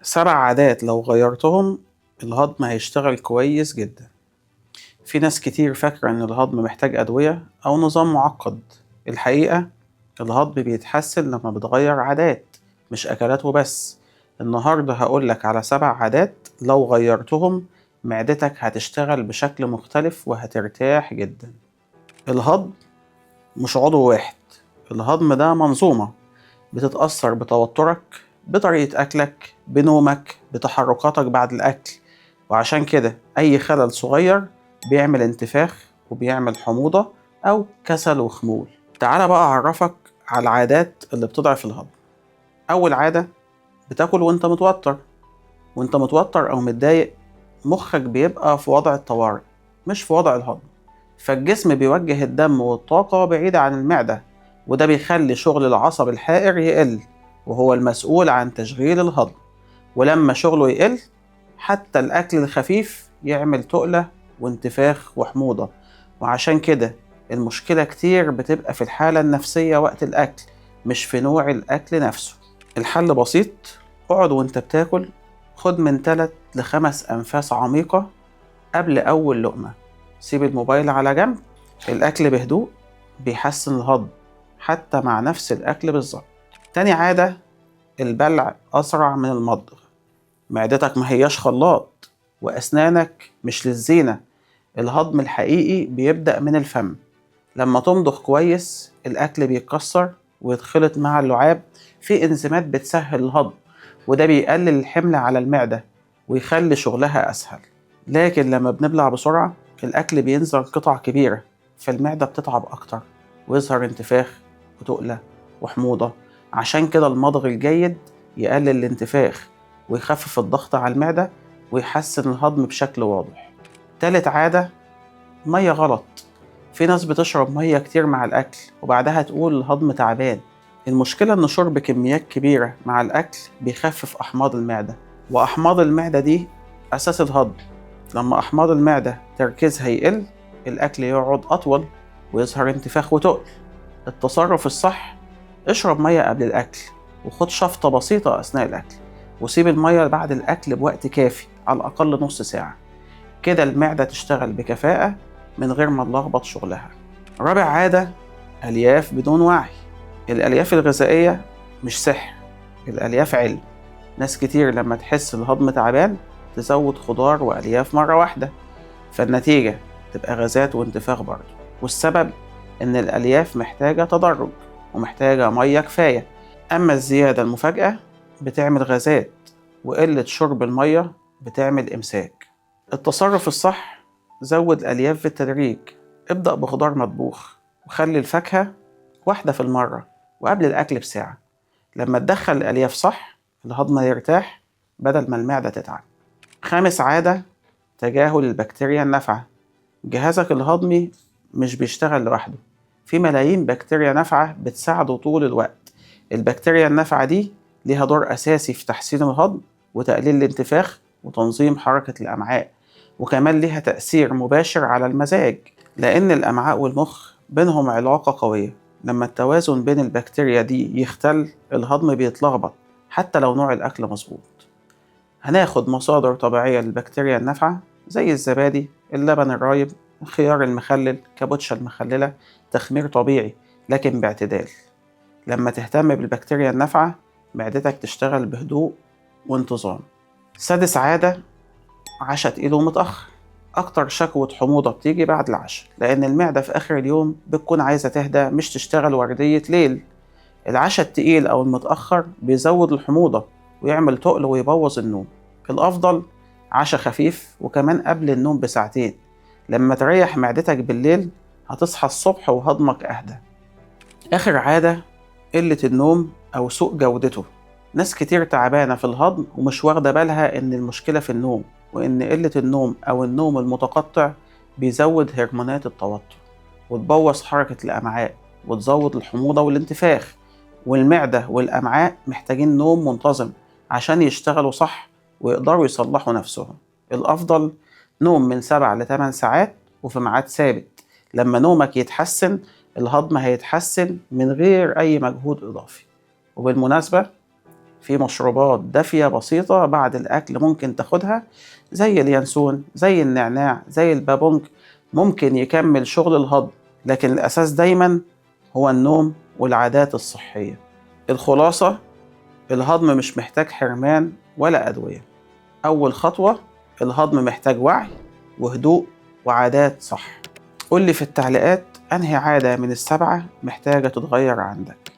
7 عادات لو غيرتهم الهضم هيشتغل كويس جدا. في ناس كتير فاكرة إن الهضم محتاج أدوية أو نظام معقد. الحقيقة الهضم بيتحسن لما بتغير عادات، مش أكلات وبس. النهاردة هقولك على 7 عادات لو غيرتهم معدتك هتشتغل بشكل مختلف وهترتاح جدا. الهضم مش عضو واحد، الهضم ده منظومة بتتأثر بتوترك، بطريقة أكلك، بنومك، بتحركاتك بعد الأكل. وعشان كده أي خلل صغير بيعمل انتفاخ وبيعمل حموضة أو كسل وخمول. تعال بقى أعرفك على العادات اللي بتضعف الهضم. أول عادة، بتاكل وانت متوتر أو متضايق، مخك بيبقى في وضع الطوارئ مش في وضع الهضم، فالجسم بيوجه الدم والطاقة بعيدة عن المعدة، وده بيخلي شغل العصب الحائر يقل، وهو المسؤول عن تشغيل الهضم. ولما شغله يقل حتى الأكل الخفيف يعمل تقلة وانتفاخ وحموضة. وعشان كده المشكلة كتير بتبقى في الحالة النفسية وقت الأكل، مش في نوع الأكل نفسه. الحل بسيط، اقعد وانت بتاكل، خد من 3 ل5 أنفاس عميقة قبل أول لقمة، سيب الموبايل على جنب. الأكل بهدوء بيحسن الهضم حتى مع نفس الأكل بالظبط. تاني عادة، البلع أسرع من المضغ. معدتك ما هياش خلاط، وأسنانك مش للزينة. الهضم الحقيقي بيبدأ من الفم. لما تمضغ كويس الأكل بيتكسر ويتخلط مع اللعاب في إنزيمات بتسهل الهضم، وده بيقلل الحمل على المعدة ويخلي شغلها أسهل. لكن لما بنبلع بسرعة الأكل بينزل قطع كبيرة، فالمعدة بتتعب أكتر ويظهر انتفاخ وتقلة وحموضة. عشان كده المضغ الجيد يقلل الانتفاخ ويخفف الضغط على المعدة ويحسن الهضم بشكل واضح. تالت عادة، مية غلط. في ناس بتشرب مية كتير مع الأكل وبعدها تقول الهضم تعبان. المشكلة إن شرب كميات كبيرة مع الأكل بيخفف أحماض المعدة، وأحماض المعدة دي أساس الهضم. لما أحماض المعدة تركيزها يقل الأكل يقعد أطول ويظهر انتفاخ وتقل. التصرف الصح، اشرب مية قبل الأكل وخد شفطة بسيطة أثناء الأكل، وسيب المية بعد الأكل بوقت كافي على الأقل نص ساعة. كده المعدة تشتغل بكفاءة من غير ما تلخبط شغلها. رابع عادة، ألياف بدون وعي. الألياف الغذائية مش سحر، الألياف علم. ناس كتير لما تحس الهضم تعبان تزود خضار وألياف مرة واحدة، فالنتيجة تبقى غازات وانتفاخ برضه. والسبب إن الألياف محتاجة تدرج ومحتاجة مية كفاية، أما الزيادة المفاجئة بتعمل غازات، وقلة شرب المية بتعمل إمساك. التصرف الصح، زود الألياف بالتدريج. ابدأ بخضار مطبوخ وخلي الفاكهة واحدة في المرة وقبل الأكل بساعة. لما تدخل الألياف صح الهضم يرتاح بدل ما المعدة تتعب. خامس عادة، تجاهل البكتيريا النافعة. جهازك الهضمي مش بيشتغل لوحده، في ملايين بكتيريا نافعة بتساعده طول الوقت. البكتيريا النافعة دي ليها دور أساسي في تحسين الهضم وتقليل الانتفاخ وتنظيم حركة الأمعاء، وكمان ليها تأثير مباشر على المزاج، لأن الأمعاء والمخ بينهم علاقة قوية. لما التوازن بين البكتيريا دي يختل الهضم بيتلخبط حتى لو نوع الأكل مظبوط. هناخد مصادر طبيعية للبكتيريا النافعة زي الزبادي، اللبن الرايب، الخيار المخلل، كابوتشا المخللة، تخمير طبيعي لكن باعتدال. لما تهتم بالبكتيريا النافعة معدتك تشتغل بهدوء وانتظام. سادس عادة، عشاء تقيل ومتأخر. أكتر شكوى حموضة بتيجي بعد العشاء، لأن المعدة في آخر اليوم بتكون عايزة تهدى مش تشتغل وردية ليل. العشاء التقيل أو المتأخر بيزود الحموضة ويعمل تقل ويبوظ النوم. الأفضل عشاء خفيف وكمان قبل النوم بساعتين. لما تريح معدتك بالليل هتصحى الصبح وهضمك أهدى. آخر عادة، قلة النوم أو سوء جودته. ناس كتير تعبانة في الهضم ومش واخدة بالها إن المشكلة في النوم، وإن قلة النوم أو النوم المتقطع بيزود هرمونات التوتر وتبوظ حركة الأمعاء وتزود الحموضة والانتفاخ. والمعدة والأمعاء محتاجين نوم منتظم عشان يشتغلوا صح ويقدروا يصلحوا نفسهم. الأفضل نوم من 7 ل8 ساعات وفي ميعاد ثابت. لما نومك يتحسن الهضم هيتحسن من غير أي مجهود إضافي. وبالمناسبة في مشروبات دافية بسيطة بعد الأكل ممكن تاخدها، زي اليانسون، زي النعناع، زي البابونج، ممكن يكمل شغل الهضم، لكن الأساس دايما هو النوم والعادات الصحية. الخلاصة، الهضم مش محتاج حرمان ولا أدوية. أول خطوة، الهضم محتاج وعي وهدوء وعادات صح. قولي في التعليقات أنهي عادة من ال7 محتاجة تتغير عندك.